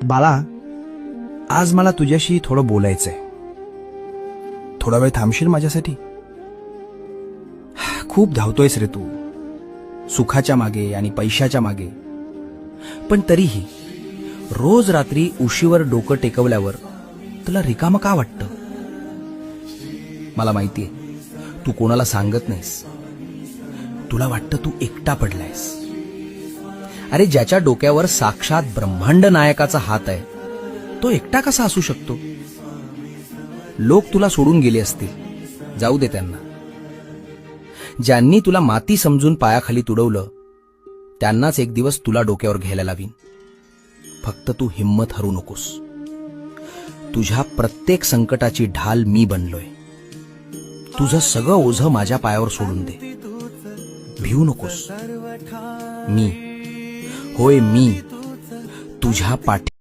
बाळा, आज मला तुझ्याशी थोडं बोलायचंय. थोडा वेळ थांबशील माझ्यासाठी? खूप धावतोयस रे तू, सुखाच्या मागे आणि पैशाच्या मागे. पण तरीही रोज रात्री उशीवर डोकं टेकवल्यावर तुला रिकामं का वाटतं? मला माहितीये, तू कोणाला सांगत नाहीस. तुला वाटतं तू एकटा पडलायस. अरे, ज्याच्या डोक्यावर साक्षात ब्रह्मांड नायकाचा हात आहे, तो एकटा कसा असू शकतो? लोक तुला सोडून गेले असतील, जाऊ दे त्यांना. ज्यांनी तुला माती समजून पायाखाली तुडवलं, त्यांनाच एक दिवस तुला डोक्यावर घ्यायला लावीन. फक्त तू हिम्मत हरू नकोस. तुझ्या प्रत्येक संकटाची ढाल मी बनलोय. तुझं सगळं ओझं माझ्या पायावर सोडून दे. भिवू नकोस. मी, होय मी, तुझ्या पाठी